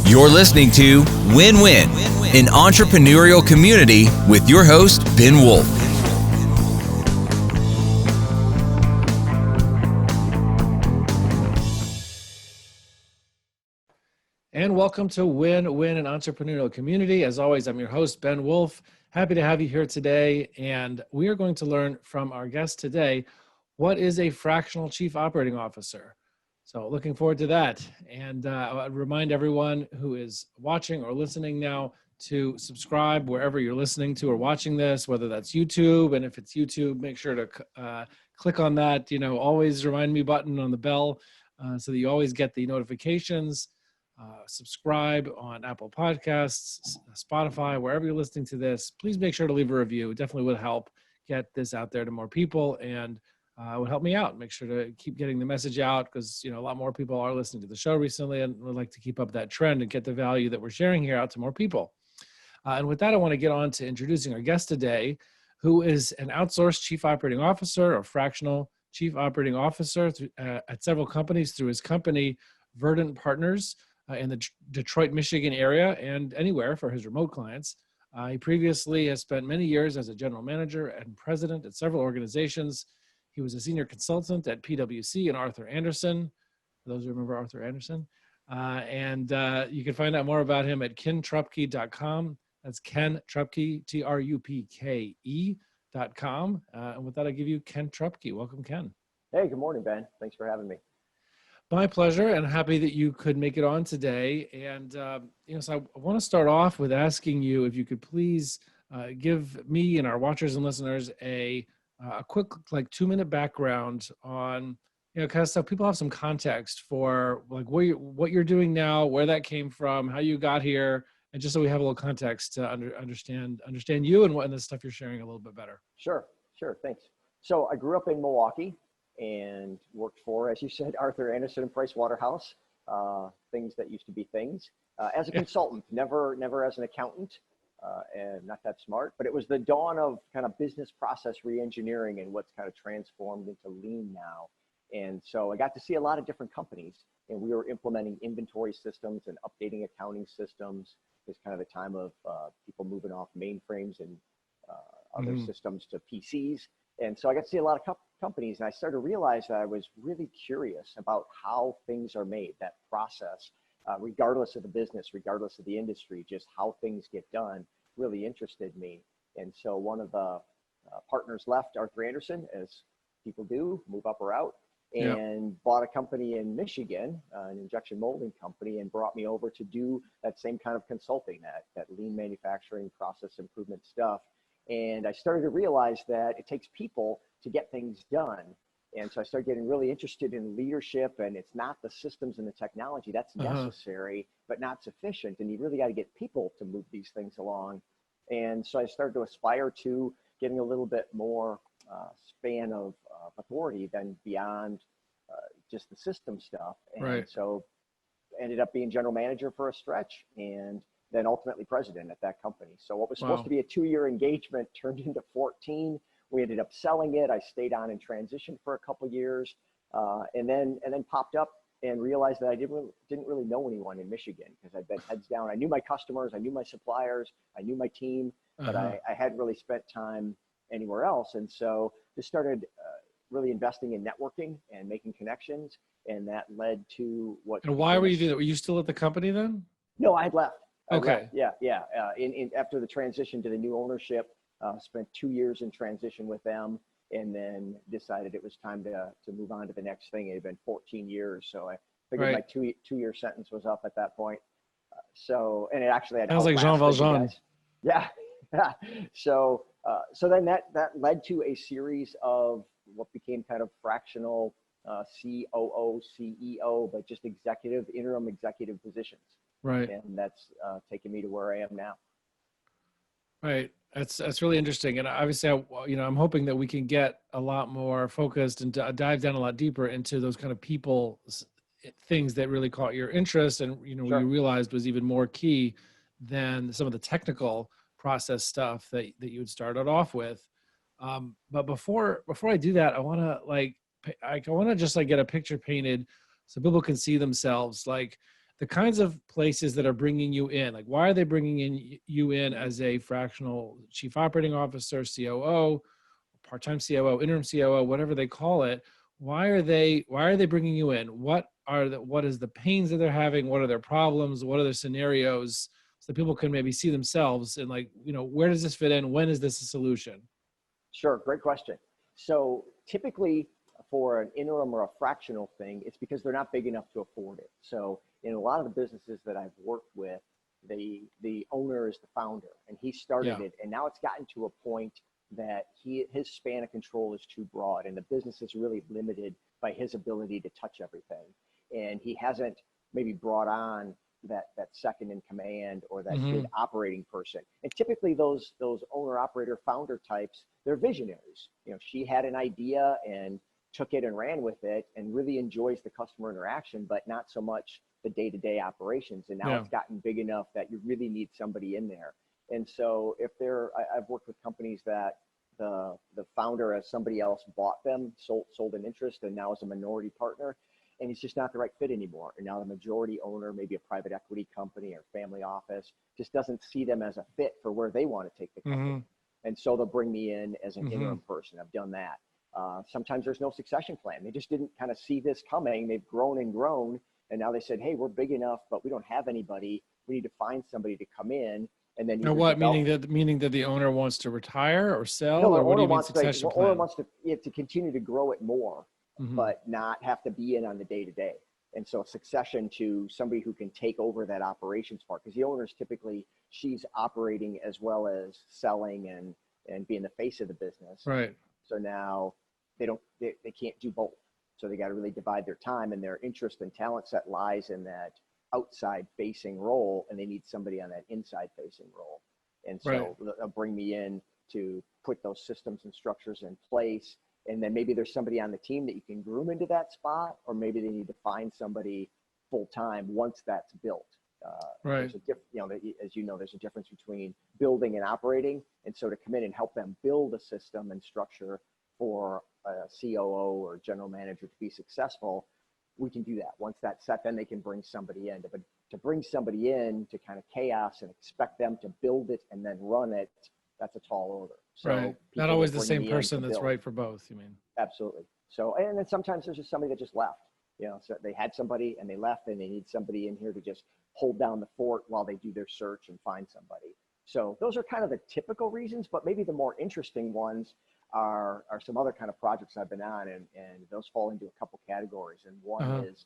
You're listening to Win-Win, an entrepreneurial community with your host, Ben Wolf. And welcome to Win-Win, an entrepreneurial community. As always, I'm your host, Ben Wolf. Happy to have you here today. And we are going to learn from our guest today, what is a fractional chief operating officer? So looking forward to that. And I'll remind everyone who is watching or listening now to subscribe wherever you're listening to or watching this, whether that's YouTube. And if it's YouTube, make sure to click on that, always remind me button on the bell so that you always get the notifications. Subscribe on Apple Podcasts, Spotify, wherever you're listening to this. Please make sure to leave a review. It definitely would help get this out there to more people, and it would help me out. Make sure to keep getting the message out because a lot more people are listening to the show recently, and would like to keep up that trend and get the value that we're sharing here out to more people. And with that, I want to get on to introducing our guest today, who is an outsourced chief operating officer or fractional chief operating officer at several companies through his company, Verdant Partners, in the Detroit, Michigan area and anywhere for his remote clients. He previously has spent many years as a general manager and president at several organizations. He was a senior consultant at PwC and Arthur Andersen, for those who remember Arthur Andersen. And you can find out more about him at kentrupke.com. That's Ken Trupke, Trupke.com. And with that, I give you Ken Trupke. Welcome, Ken. Hey, good morning, Ben. Thanks for having me. My pleasure, and happy that you could make it on today. And so I want to start off with asking you if you could please give me and our watchers and listeners a quick, 2-minute background on, kind of so people have some context for what you're doing now, where that came from, how you got here, and just so we have a little context to understand you and the stuff you're sharing a little bit better. Sure. Thanks. So I grew up in Milwaukee and worked for, as you said, Arthur Andersen and Price Waterhouse, things that used to be things, as a consultant, never as an accountant, and not that smart, but it was the dawn of kind of business process reengineering and what's kind of transformed into lean now. And so I got to see a lot of different companies, and we were implementing inventory systems and updating accounting systems. It was kind of the time of people moving off mainframes and other systems to PCs. And so I got to see a lot of companies, and I started to realize that I was really curious about how things are made, that process, regardless of the business, regardless of the industry, just how things get done really interested me. And so one of the partners left Arthur Andersen, as people do, move up or out, and bought a company in Michigan, an injection molding company, and brought me over to do that same kind of consulting, that lean manufacturing process improvement stuff. And I started to realize that it takes people to get things done. And so I started getting really interested in leadership, and it's not the systems and the technology that's necessary, but not sufficient. And you really got to get people to move these things along. And so I started to aspire to getting a little bit more span of authority than beyond just the system stuff. And so ended up being general manager for a stretch, and then ultimately president at that company. So what was supposed to be a 2-year engagement turned into 14. We ended up selling it. I stayed on in transition for a couple of years, and then popped up and realized that I didn't really know anyone in Michigan because I'd been heads down. I knew my customers, I knew my suppliers, I knew my team, but I hadn't really spent time anywhere else. And so just started really investing in networking and making connections, and that led to what. And why were you doing that? Were you still at the company then? No, I had left. Okay. Yeah. After the transition to the new ownership, spent 2 years in transition with them, and then decided it was time to move on to the next thing. It had been 14 years, so I figured my two-year sentence was up at that point. And it actually had. Sounds like Jean Valjean. Yeah. So then that led to a series of what became kind of fractional COO, CEO, but just interim executive positions. Right. And that's taken me to where I am now. Right. That's really interesting. And obviously, I'm hoping that we can get a lot more focused and dive down a lot deeper into those kind of people things that really caught your interest and, you realized was even more key than some of the technical process stuff that you had started off with. But before I do that, I want to just get a picture painted so people can see themselves. the kinds of places that are bringing you in. Like, why are they bringing you in as a fractional chief operating officer, COO, part-time COO, interim COO, whatever they call it? Why are they bringing you in? What is the pains that they're having? What are their problems? What are their scenarios? So that people can maybe see themselves and, like, where does this fit in? When is this a solution? Sure, great question. So typically for an interim or a fractional thing, it's because they're not big enough to afford it. So in a lot of the businesses that I've worked with, the owner is the founder, and he started it, and now it's gotten to a point that his span of control is too broad, and the business is really limited by his ability to touch everything. And he hasn't maybe brought on that second in command or that good operating person. And typically those owner, operator, founder types, they're visionaries. She had an idea and took it and ran with it and really enjoys the customer interaction, but not so much the day-to-day operations. And now it's gotten big enough that you really need somebody in there. And so I've worked with companies that the founder, as somebody else bought them, sold an interest, and now is a minority partner, and it's just not the right fit anymore. And now the majority owner, maybe a private equity company or family office, just doesn't see them as a fit for where they want to take the company. And so they'll bring me in as an interim person. I've done that. Sometimes there's no succession plan. They just didn't kind of see this coming. They've grown and grown, and now they said, hey, we're big enough, but we don't have anybody. We need to find somebody to come in. And then meaning that the owner wants to retire or sell? No, or the what do owner you mean wants succession the owner plan? wants to continue to grow it more, but not have to be in on the day-to-day. And so succession to somebody who can take over that operations part, because the owner's typically, she's operating as well as selling and being the face of the business. Right. So now they can't do both. So they got to really divide their time, and their interest and talent set lies in that outside facing role, and they need somebody on that inside facing role. And so they'll bring me in to put those systems and structures in place. And then maybe there's somebody on the team that you can groom into that spot, or maybe they need to find somebody full time once that's built. There's as you know, there's a difference between building and operating. And so to come in and help them build a system and structure for a COO or general manager to be successful, we can do that. Once that's set, then they can bring somebody in. But to bring somebody in to kind of chaos and expect them to build it and then run it, that's a tall order. So not always the same person that's right for both, you mean? Absolutely. So, and then sometimes there's just somebody that just left. So they had somebody and they left, and they need somebody in here to just hold down the fort while they do their search and find somebody. So those are kind of the typical reasons, but maybe the more interesting ones are some other kind of projects I've been on, and those fall into a couple categories. And one is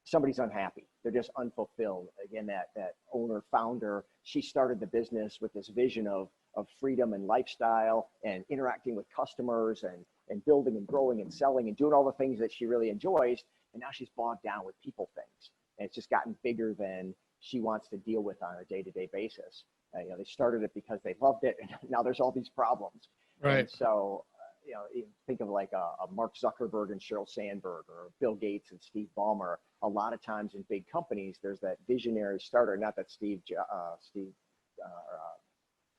somebody's unhappy. They're just unfulfilled. Again, that owner, founder, she started the business with this vision of freedom and lifestyle and interacting with customers and building and growing and selling and doing all the things that she really enjoys. And now she's bogged down with people things. And it's just gotten bigger than she wants to deal with on a day-to-day basis. They started it because they loved it, and now there's all these problems. Right. And so, think of like a Mark Zuckerberg and Sheryl Sandberg, or Bill Gates and Steve Ballmer. A lot of times in big companies, there's that visionary starter. Not that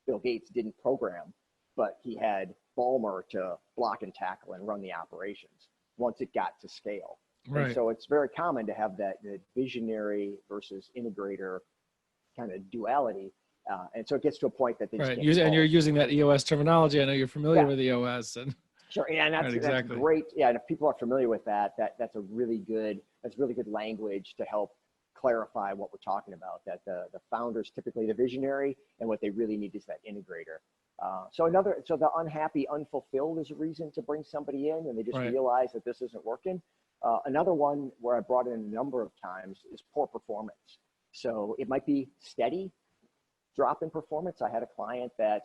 Bill Gates didn't program, but he had Ballmer to block and tackle and run the operations once it got to scale. Right. And so it's very common to have that visionary versus integrator kind of duality. And so it gets to a point that they just can't and you're using that EOS terminology. I know you're familiar with EOS. And sure, yeah, and that's great. Yeah, and if people are familiar with that's really good language to help clarify what we're talking about. That the founder's typically the visionary, and what they really need is that integrator. So the unhappy, unfulfilled is a reason to bring somebody in, and they just realize that this isn't working. Another one where I brought in a number of times is poor performance. So it might be steady drop in performance. I had a client that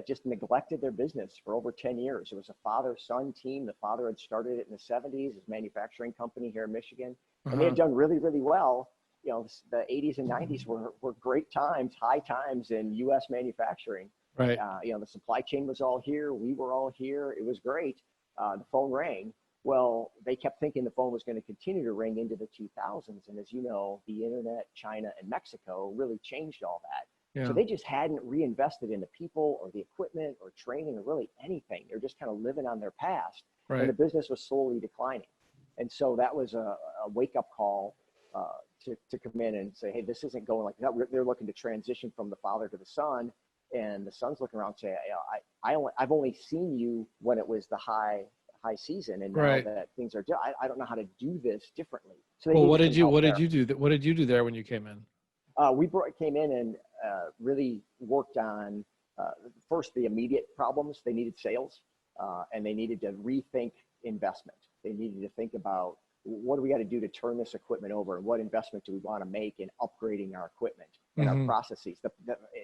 just neglected their business for over 10 years. It was a father-son team. The father had started it in the 70s, his manufacturing company here in Michigan, and they had done really, really well. The 80s and 90s were great times, high times in U.S. manufacturing. Right. The supply chain was all here. We were all here. It was great. The phone rang. Well, they kept thinking the phone was going to continue to ring into the 2000s. And as you know, the internet, China, and Mexico really changed all that. Yeah. So they just hadn't reinvested in the people or the equipment or training or really anything. They're just kind of living on their past. Right. And the business was slowly declining. And so that was a wake-up call to come in and say, hey, this isn't going like that. They're looking to transition from the father to the son, and the son's looking around and say, I've only seen you when it was the high season, and now that things are, I don't know how to do this differently. So what did you do? What did you do there when you came in? We came in and really worked on first the immediate problems. They needed sales, and they needed to rethink investment. They needed to think about, what do we got to do to turn this equipment over, and what investment do we want to make in upgrading our equipment and our processes.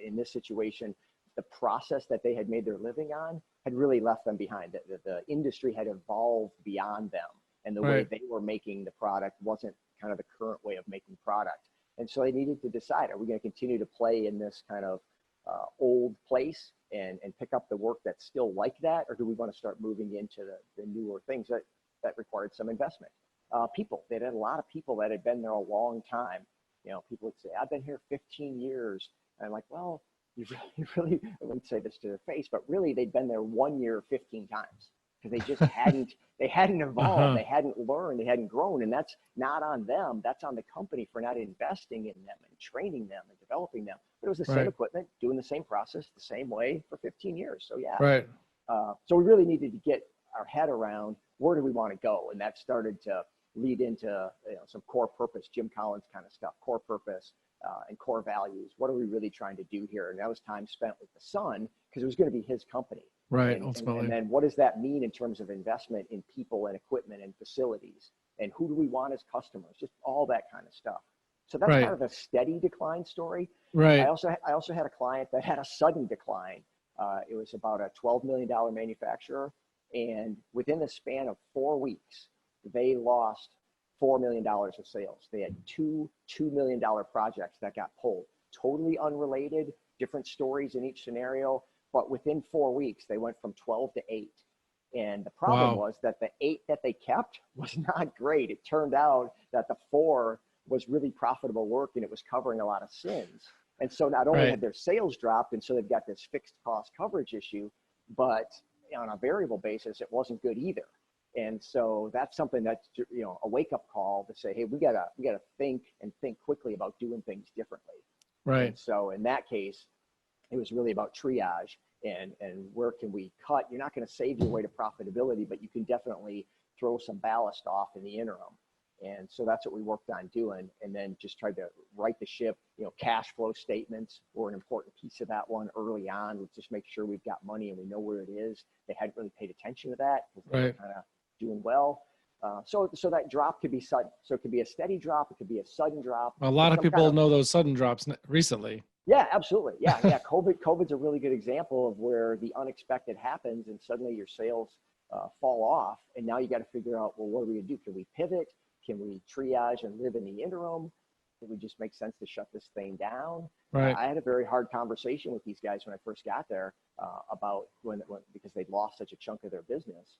In this situation, the process that they had made their living on had really left them behind. The industry had evolved beyond them, and the way they were making the product wasn't kind of the current way of making product. And so they needed to decide, are we going to continue to play in this kind of old place and pick up the work that's still like that, or do we want to start moving into the newer things that required some investment? People, they had a lot of people that had been there a long time. People would say, I've been here 15 years. And I'm like, well, you really, I wouldn't say this to their face, but really they'd been there 1 year 15 times, because they just hadn't evolved. They hadn't learned, they hadn't grown. And that's not on them. That's on the company for not investing in them and training them and developing them. But it was the same equipment, doing the same process, the same way for 15 years. So yeah. So we really needed to get our head around, where do we want to go? And that started to lead into some core purpose, Jim Collins kind of stuff, core purpose and core values. What are we really trying to do here? And that was time spent with the son, because it was going to be his company. Ultimately. And then what does that mean in terms of investment in people and equipment and facilities? And who do we want as customers? Just all that kind of stuff. So that's kind of a steady decline story. I also had a client that had a sudden decline. It was about a $12 million manufacturer. And within the span of 4 weeks, they lost $4 million of sales. They had two $2 million projects that got pulled, totally unrelated, different stories in each scenario. But within 4 weeks, they went from 12 to 8. And the problem was that the 8 that they kept was not great. It turned out that the 4 was really profitable work, and it was covering a lot of sins. And so not only had their sales dropped, and so they've got this fixed cost coverage issue, but on a variable basis, it wasn't good either. And so that's something that's, a wake-up call to say, hey, we gotta think quickly about doing things differently. And so in that case, it was really about triage and where can we cut. You're not going to save your way to profitability, but you can definitely throw some ballast off in the interim. And so that's what we worked on doing, and then just tried to right the ship. Cash flow statements were an important piece of that one early on. We just make sure we've got money and we know where it is. They hadn't really paid attention to that, because they were kind of doing well. So that drop could be sudden. So it could be a steady drop. It could be a sudden drop. A lot of people know those sudden drops recently. Yeah, absolutely. Yeah. COVID's a really good example of where the unexpected happens, and suddenly your sales fall off. And now you got to figure out, well, what are we going to do? Can we pivot? Can we triage and live in the interim? It would just make sense to shut this thing down. I had a very hard conversation with these guys when I first got there about when because they'd lost such a chunk of their business.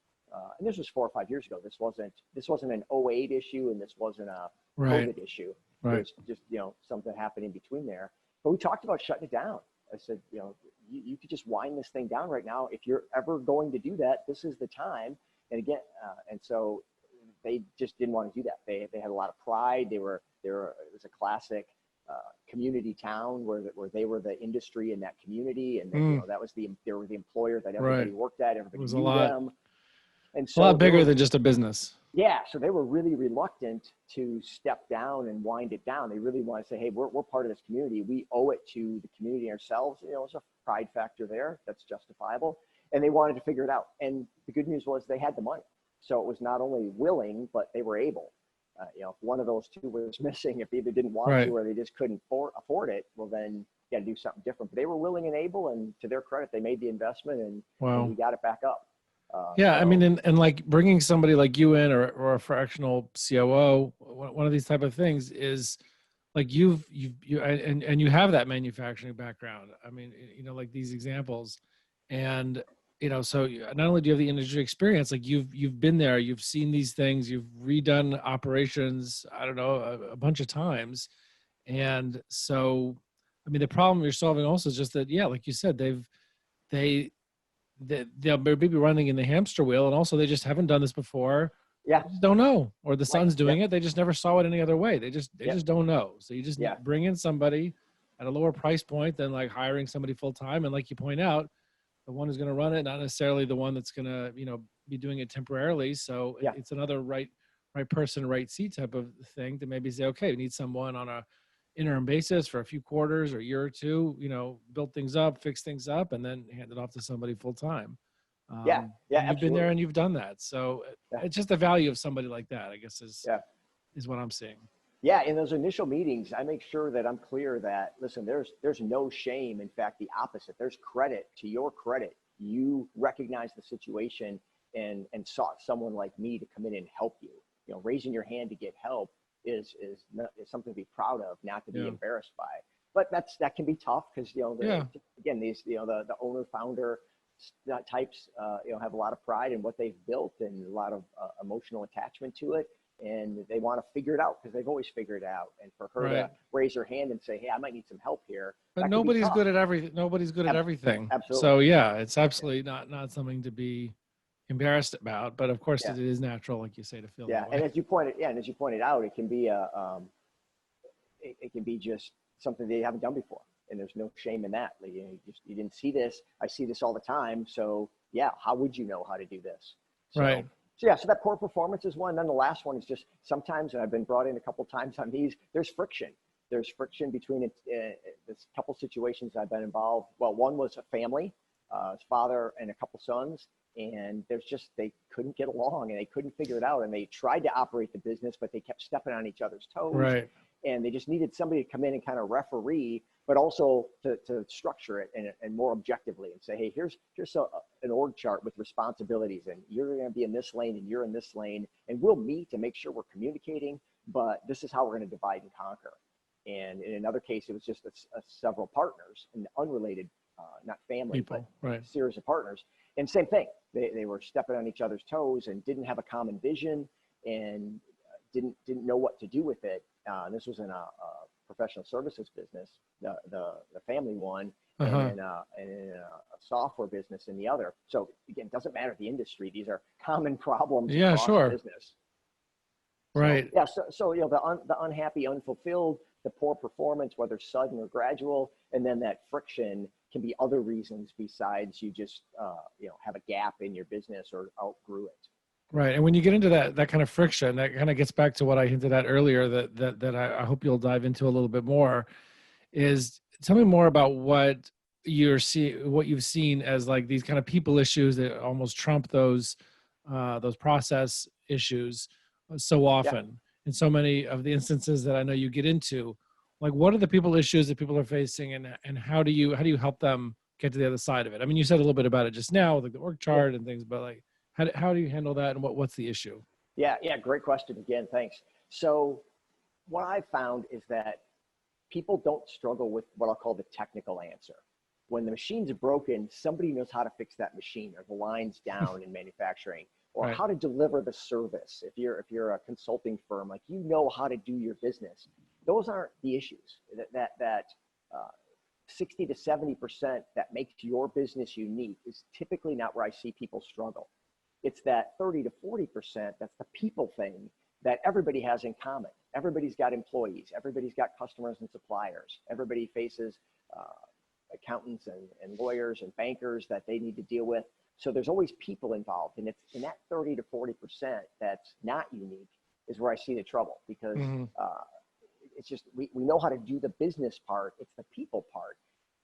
And this was 4 or 5 years ago. This wasn't an 08 issue, and this wasn't a COVID issue. It was just something happened in between there. But we talked about shutting it down. I said, you could just wind this thing down right now. If you're ever going to do that, this is the time. And again, and so they just didn't want to do that. They had a lot of pride. It was a classic community town where they were the industry in that community, and they were the employer that everybody worked at. Everybody knew them. And so a lot bigger than just a business. Yeah, so they were really reluctant to step down and wind it down. They really want to say, hey, we're part of this community. We owe it to the community ourselves. There's a pride factor there that's justifiable. And they wanted to figure it out. And the good news was they had the money. So it was not only willing, but they were able. If one of those two was missing, if they either didn't want to or they just couldn't afford it, well, then you got to do something different. But they were willing and able, and to their credit, they made the investment, and we got it back up. I mean, and like bringing somebody like you in, or a fractional COO, one of these type of things is like you have that manufacturing background. I mean, like these examples, and so not only do you have the industry experience, like you've been there, you've seen these things, you've redone operations, I don't know, a bunch of times. And so, I mean, the problem you're solving also is just that, like you said, they'll maybe be running in the hamster wheel, and also they just haven't done this before, Yeah. They just don't know, or the Right. son's doing Yep. it. They just never saw it any other way. They just Yep. don't know. So you just Yeah. bring in somebody at a lower price point than like hiring somebody full time. And like you point out, the one who's going to run it, not necessarily the one that's going to, be doing it temporarily. So Yeah. it's another right person, right seat type of thing to maybe say, okay, we need someone on a interim basis for a few quarters or a year or two, build things up, fix things up, and then hand it off to somebody full time. Yeah. Yeah. And you've been there Absolutely. and you've done that. So Yeah. it's just the value of somebody like that, I guess, Yeah. is what I'm seeing. Yeah, in those initial meetings, I make sure that I'm clear that, listen, there's no shame. In fact, the opposite. There's credit. To your credit, you recognize the situation and sought someone like me to come in and help you. Raising your hand to get help is something to be proud of, not to be embarrassed by. But that can be tough because again, these the owner founder types have a lot of pride in what they've built and a lot of emotional attachment to it. And they want to figure it out because they've always figured it out. And for her to raise her hand and say, hey, I might need some help here. But nobody's good at everything. Nobody's good at everything. Absolutely. So yeah, it's absolutely not something to be embarrassed about. But of course it is natural, like you say, to feel that way. And as you pointed out, it can be it can be just something they haven't done before. And there's no shame in that. Like, you didn't see this. I see this all the time. So yeah, how would you know how to do this? So, right. So that poor performance is one. And then the last one is just sometimes, and I've been brought in a couple of times on these, there's friction. There's friction between this couple situations I've been involved. Well, one was a family, his father and a couple sons, and they couldn't get along and they couldn't figure it out. And they tried to operate the business, but they kept stepping on each other's toes. Right. And they just needed somebody to come in and kind of referee, but also to structure it and more objectively and say, hey, here's an org chart with responsibilities, and you're going to be in this lane and you're in this lane, and we'll meet to make sure we're communicating, but this is how we're going to divide and conquer. And in another case, it was just several partners and unrelated, not family, people, but right. a series of partners. And same thing, they were stepping on each other's toes and didn't have a common vision and didn't know what to do with it. This was in a professional services business, the family one, and in a software business in the other. So again, it doesn't matter the industry; these are common problems across the business. Right. So the unhappy, unfulfilled, the poor performance, whether sudden or gradual, and then that friction can be other reasons besides you just have a gap in your business or outgrew it. Right. And when you get into that kind of friction, that kind of gets back to what I hinted at earlier that I hope you'll dive into a little bit more, is tell me more about what you've seen as like these kind of people issues that almost trump those process issues so often in so many of the instances that I know you get into. Like, what are the people issues that people are facing, and how do you help them get to the other side of it? I mean, you said a little bit about it just now, like the org chart and things, but like, how do you handle that, and what's the issue? Yeah, great question again. Thanks. So what I've found is that people don't struggle with what I'll call the technical answer. When the machine's broken, somebody knows how to fix that machine, or the line's down in manufacturing, or how to deliver the service. If you're a consulting firm, like, how to do your business. Those aren't the issues. That 60 to 70% that makes your business unique is typically not where I see people struggle. It's that 30 to 40%, that's the people thing that everybody has in common. Everybody's got employees, everybody's got customers and suppliers, everybody faces accountants and lawyers and bankers that they need to deal with. So there's always people involved, and it's in that 30 to 40% that's not unique is where I see the trouble, because it's just, we know how to do the business part, it's the people part.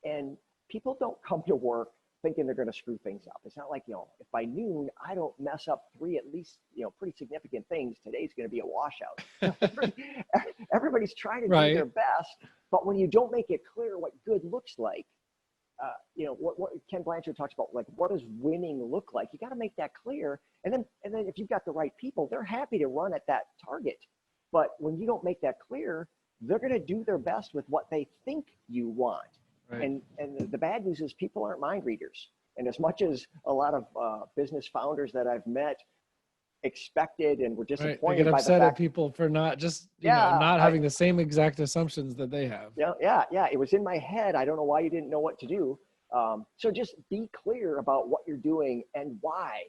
And people don't come to work thinking they're going to screw things up. It's not like, if by noon I don't mess up 3 at least, pretty significant things, today's going to be a washout. Everybody's trying to do their best, but when you don't make it clear what good looks like, what Ken Blanchard talks about, like, what does winning look like? You got to make that clear. And then if you've got the right people, they're happy to run at that target. But when you don't make that clear, they're going to do their best with what they think you want. Right. And the bad news is people aren't mind readers. And as much as a lot of business founders that I've met expected and were disappointed they get by upset the fact at people for not just not having the same exact assumptions that they have. Yeah. It was in my head. I don't know why you didn't know what to do. So just be clear about what you're doing and why.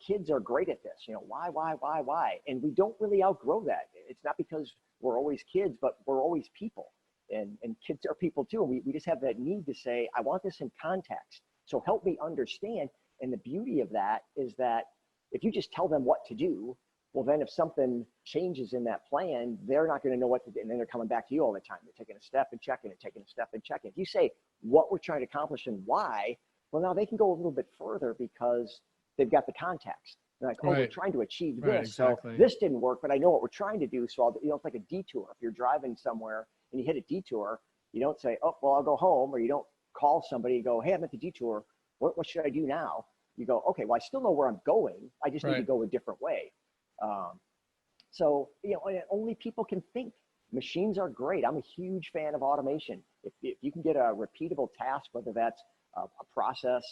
kids are great at this. Why? And we don't really outgrow that. It's not because we're always kids, but we're always people. And kids are people too. And we just have that need to say, I want this in context. So help me understand. And the beauty of that is that if you just tell them what to do, well, then if something changes in that plan, they're not going to know what to do. And then they're coming back to you all the time. They're taking a step and checking it, taking a step and checking. If you say what we're trying to accomplish and why, well, now they can go a little bit further because they've got the context. They're like, oh, we're trying to achieve this. Right, exactly. So this didn't work, but I know what we're trying to do. So it's like a detour. If you're driving somewhere and you hit a detour, you don't say, oh, well, I'll go home, or you don't call somebody and go, hey, I'm at the detour. What should I do now? You go, okay, well, I still know where I'm going. I just need to go a different way. So, and only people can think. Machines are great. I'm a huge fan of automation. If you can get a repeatable task, whether that's a process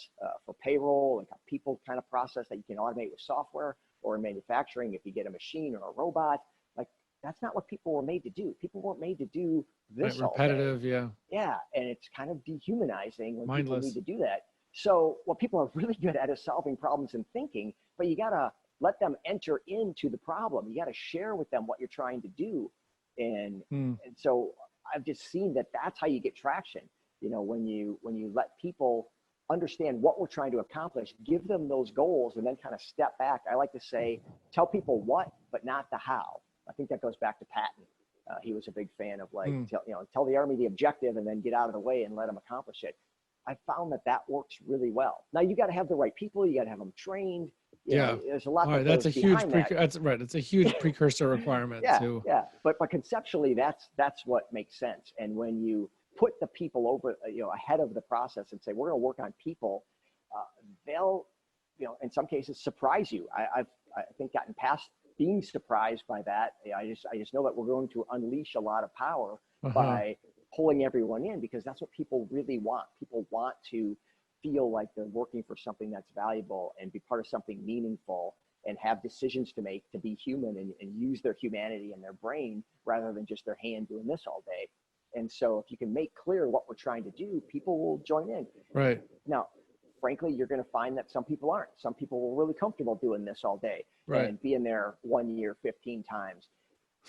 for payroll, like a people kind of process that you can automate with software, or in manufacturing, if you get a machine or a robot, like that's not what people were made to do. People weren't made to do this all repetitive, day. Yeah, and it's kind of dehumanizing when mindless. People need to do that. So what people are really good at is solving problems and thinking, but you got to let them enter into the problem. You got to share with them what you're trying to do. And so I've just seen that that's how you get traction. When you let people understand what we're trying to accomplish, give them those goals, and then kind of step back. I like to say, tell people what, but not the how. I think that goes back to Patton. He was a big fan of tell the Army the objective and then get out of the way and let them accomplish it. I found that works really well. Now you got to have the right people. You got to have them trained. There's a lot. That's a huge. That's right. It's a huge precursor requirement. Yeah. But conceptually, that's what makes sense. And when you put the people over, ahead of the process and say we're going to work on people, they'll, in some cases surprise you. I think gotten past being surprised by that. I just know that we're going to unleash a lot of power by pulling everyone in, because that's what people really want. People want to feel like they're working for something that's valuable and be part of something meaningful and have decisions to make, to be human and use their humanity and their brain rather than just their hand doing this all day. And so if you can make clear what we're trying to do, people will join in. Right. Now, frankly, you're going to find that some people aren't. Some people are really comfortable doing this all day and being there 1 year, 15 times.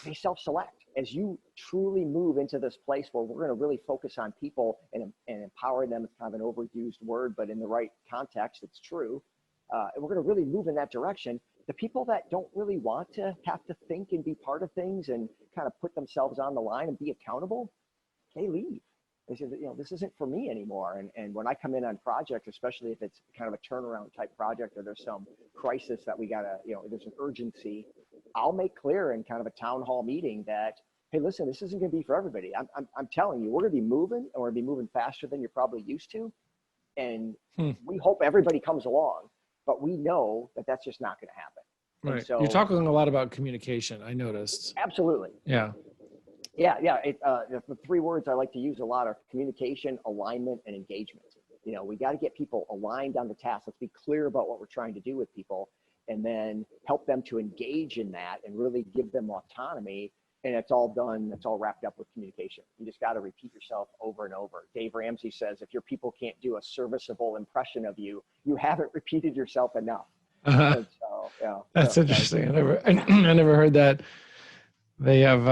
They self-select. As you truly move into this place where we're going to really focus on people and empower them, it's kind of an overused word, but in the right context, it's true. And we're going to really move in that direction. The people that don't really want to have to think and be part of things and kind of put themselves on the line and be accountable, they leave. They say, this isn't for me anymore. And when I come in on projects, especially if it's kind of a turnaround type project or there's some crisis that we gotta, there's an urgency, I'll make clear in kind of a town hall meeting that, hey, listen, this isn't going to be for everybody. I'm telling you, we're going to be moving, and we're going to be moving faster than you're probably used to. And we hope everybody comes along, but we know that that's just not going to happen. Right. And so, you're talking a lot about communication, I noticed. Absolutely. Yeah. Yeah. The three words I like to use a lot are communication, alignment, and engagement. We got to get people aligned on the task. Let's be clear about what we're trying to do with people, and then help them to engage in that and really give them autonomy. And it's all wrapped up with communication. You just got to repeat yourself over and over. Dave Ramsey says, if your people can't do a serviceable impression of you, you haven't repeated yourself enough. So, That's interesting. I never heard that. They have,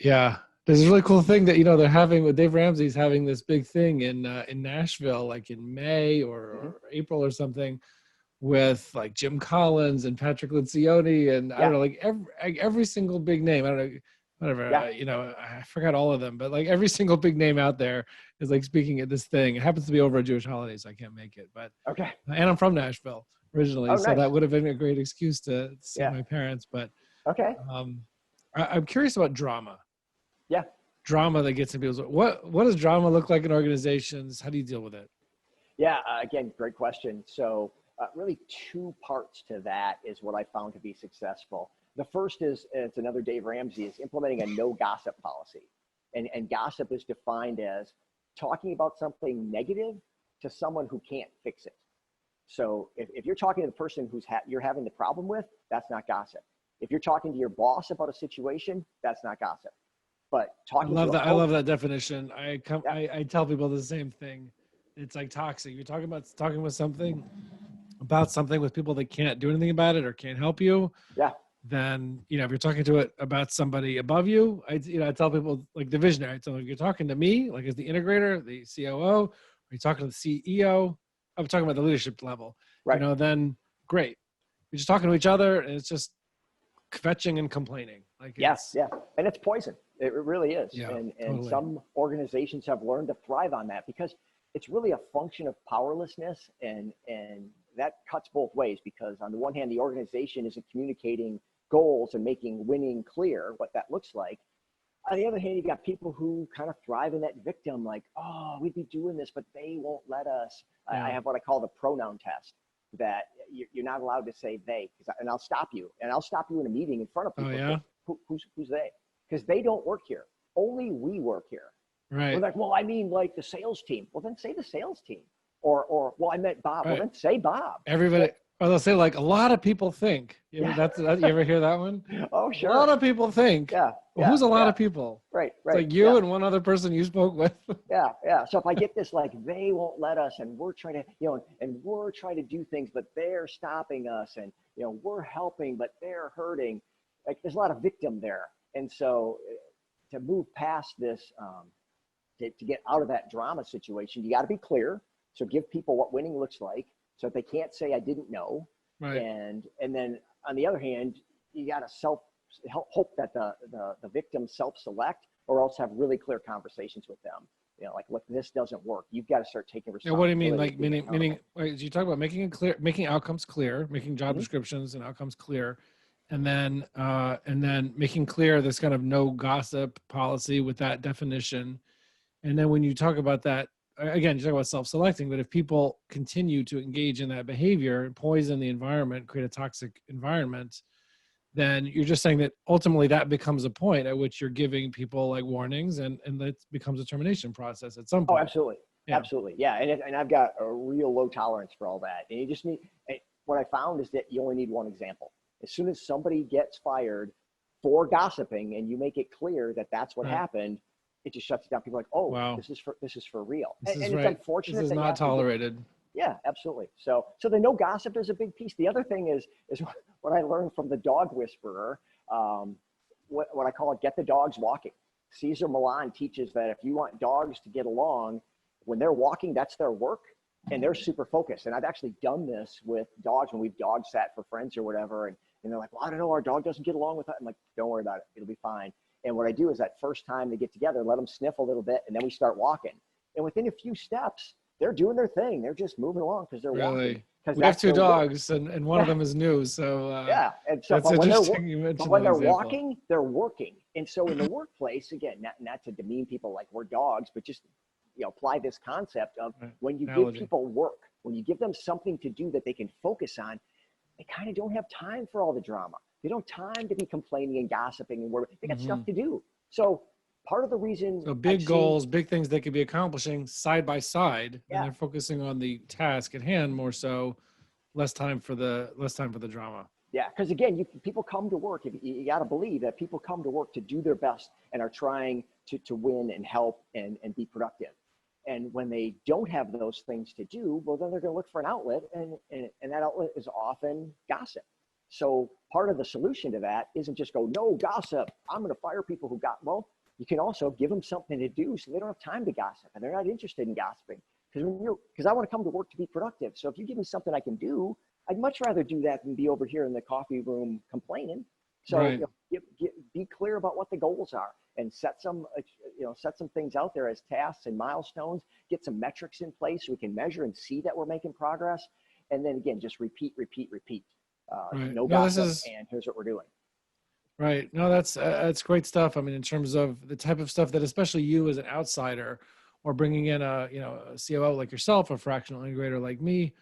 there's a really cool thing that, they're having with Dave Ramsey's having this big thing in Nashville, like in May or April or something, with like Jim Collins and Patrick Lencioni and I don't know, like every single big name. I don't know, whatever. I forgot all of them, but like every single big name out there is like speaking at this thing. It happens to be over a Jewish holiday, so I can't make it. But and I'm from Nashville originally, so that would have been a great excuse to see my parents. But I'm curious about drama. Yeah, drama that gets in people's. What does drama look like in organizations? How do you deal with it? Yeah, again, great question. So. Really two parts to that is what I found to be successful. The first is, it's another Dave Ramsey, is implementing a no gossip policy. And gossip is defined as talking about something negative to someone who can't fix it. So if you're talking to the person you're having the problem with, that's not gossip. If you're talking to your boss about a situation, that's not gossip. But talking I love that definition. I tell people the same thing. It's like toxic. You're talking about something about something with people that can't do anything about it or can't help you, Yeah. then, if you're talking to it about somebody above you, I tell people, like the visionary, I tell them, if you're talking to me, like as the integrator, the COO, or you're talking to the CEO, I'm talking about the leadership level, Right. then great. You're just talking to each other and it's just kvetching and complaining. Like Yes. Yeah. And it's poison. It really is. Yeah, And totally. some organizations have learned to thrive on that because it's really a function of powerlessness, and that cuts both ways, because on the one hand, the organization isn't communicating goals and making winning clear what that looks like. On the other hand, you got people who kind of thrive in that victim, like, oh, we'd be doing this, but they won't let us. Yeah. I have what I call the pronoun test, that you're not allowed to say they, and I'll stop you. And I'll stop you in a meeting in front of people. Oh, yeah? Who's they? Because they don't work here. Only we work here. Right. We're like, well, I mean, like the sales team. Well, then say the sales team. Or well, I meant Bob. Right. Well, then say Bob. Everybody, or they'll say, like, a lot of people think. You ever hear that one? Oh, sure. A lot of people think. Yeah. Well, who's a lot of people? Right. It's like you and one other person you spoke with. Yeah. So if I get this, like, they won't let us, and we're trying to, and we're trying to do things, but they're stopping us, and, we're helping, but they're hurting. Like, there's a lot of victim there. And so to move past this, to get out of that drama situation, you got to be clear. So give people what winning looks like, so that they can't say, I didn't know. Right. And then on the other hand, you got to hope that the victims self-select, or else have really clear conversations with them. Like, look, this doesn't work. You've got to start taking responsibility. What do you mean? Like meaning, wait, you talk about making outcomes clear, making job descriptions and outcomes clear, and then making clear this kind of no gossip policy with that definition. And then when you talk about that, again, you talk about self-selecting, but if people continue to engage in that behavior and poison the environment, create a toxic environment, then you're just saying that ultimately that becomes a point at which you're giving people like warnings, and that becomes a termination process at some point. Oh, absolutely. Yeah. Absolutely. Yeah. And I've got a real low tolerance for all that. And you just need, what I found is that you only need one example. As soon as somebody gets fired for gossiping and you make it clear that that's what happened, it just shuts it down. People are like, oh, wow, this is for real. And it's unfortunate. This is not tolerated. Yeah, absolutely. So the no gossip is a big piece. The other thing is what I learned from the dog whisperer, what I call it, get the dogs walking. Cesar Millan teaches that if you want dogs to get along, when they're walking, that's their work, and they're super focused. And I've actually done this with dogs when we've dog sat for friends or whatever. And they're like, well, I don't know, our dog doesn't get along with that. I'm like, don't worry about it. It'll be fine. And what I do is that first time they get together, let them sniff a little bit, and then we start walking. And within a few steps, they're doing their thing. They're just moving along because they're walking. We have two dogs, and one of them is new. So and so that's interesting. You mentioned when they're walking, they're working. And so in the workplace, again, not to demean people like we're dogs, but just apply this concept of when you give people work, when you give them something to do that they can focus on, they kind of don't have time for all the drama. They don't have time to be complaining and gossiping and worrying. They got stuff to do. So part of the reason. So big goals, big things they could be accomplishing side by side, and they're focusing on the task at hand more so, less time for the drama. Yeah, because again, people come to work. You got to believe that people come to work to do their best and are trying to win and help and be productive. And when they don't have those things to do, well, then they're going to look for an outlet, and that outlet is often gossip. So part of the solution to that isn't just go, no gossip, I'm going to fire people who you can also give them something to do so they don't have time to gossip and they're not interested in gossiping. Because I want to come to work to be productive. So if you give me something I can do, I'd much rather do that than be over here in the coffee room complaining. So be clear about what the goals are, and set some things out there as tasks and milestones. Get some metrics in place so we can measure and see that we're making progress. And then again, just repeat. No gossip, and here's what we're doing. Right. No, that's great stuff. I mean, in terms of the type of stuff that especially you as an outsider, or bringing in a COO like yourself, a fractional integrator like me,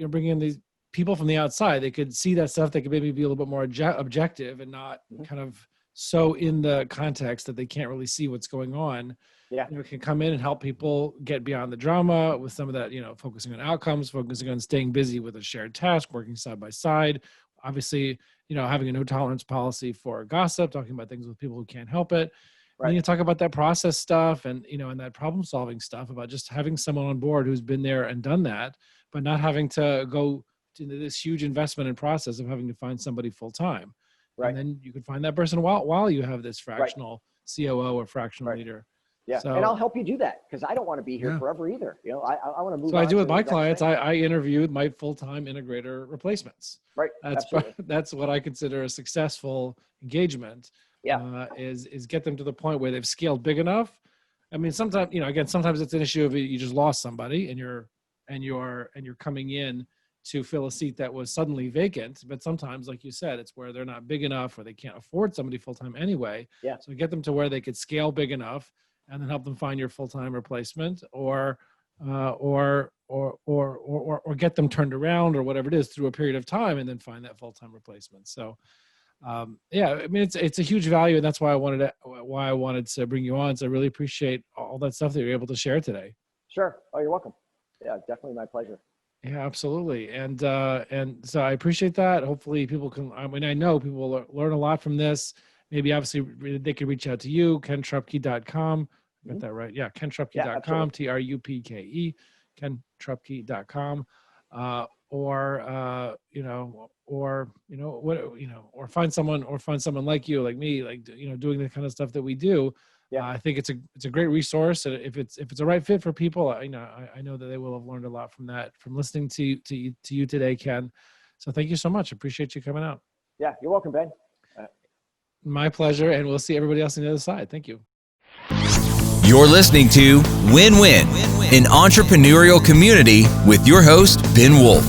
bringing in these people from the outside, they could see that stuff. They could maybe be a little bit more objective and not kind of so in the context that they can't really see what's going on. Yeah. Can come in and help people get beyond the drama with some of that, focusing on outcomes, focusing on staying busy with a shared task, working side by side. Obviously, having a no tolerance policy for gossip, talking about things with people who can't help it. Right. And you talk about that process stuff and, and that problem solving stuff, about just having someone on board who's been there and done that, but not having to go into this huge investment and process of having to find somebody full time. Right. And then you could find that person while you have this fractional COO or fractional Right. leader. Yeah, So, and I'll help you do that because I don't want to be here Yeah. forever either. You know, I want to move. So I on do to with the my next clients. thing. I interviewed my full-time integrator replacements. Right. Absolutely. That's what I consider a successful engagement. Yeah. Is get them to the point where they've scaled big enough. I mean, sometimes, again, sometimes it's an issue of you just lost somebody and you're coming in to fill a seat that was suddenly vacant. But sometimes, like you said, it's where they're not big enough or they can't afford somebody full-time anyway. Yeah. So get them to where they could scale big enough and then help them find your full-time replacement or get them turned around or whatever it is through a period of time and then find that full-time replacement. So I mean, it's a huge value, and that's why I wanted to bring you on. So I really appreciate all that stuff that you're able to share today. Sure. Oh, you're welcome. Yeah, definitely my pleasure. Yeah, absolutely. And so I appreciate that. Hopefully people can, I mean, I know people will learn a lot from this. Maybe obviously they could reach out to you, kentrupke.com. Got that right? Yeah, kentrupke.com, Trupke, kentrupke.com. Or find someone like you, like me, like, doing the kind of stuff that we do. Yeah. I think it's a great resource. And if it's a right fit for people, I know that they will have learned a lot from that, from listening to you today, Ken. So thank you so much. Appreciate you coming out. Yeah, you're welcome, Ben. My pleasure. And we'll see everybody else on the other side. Thank you. You're listening to Win-Win, an entrepreneurial community with your host, Ben Wolf.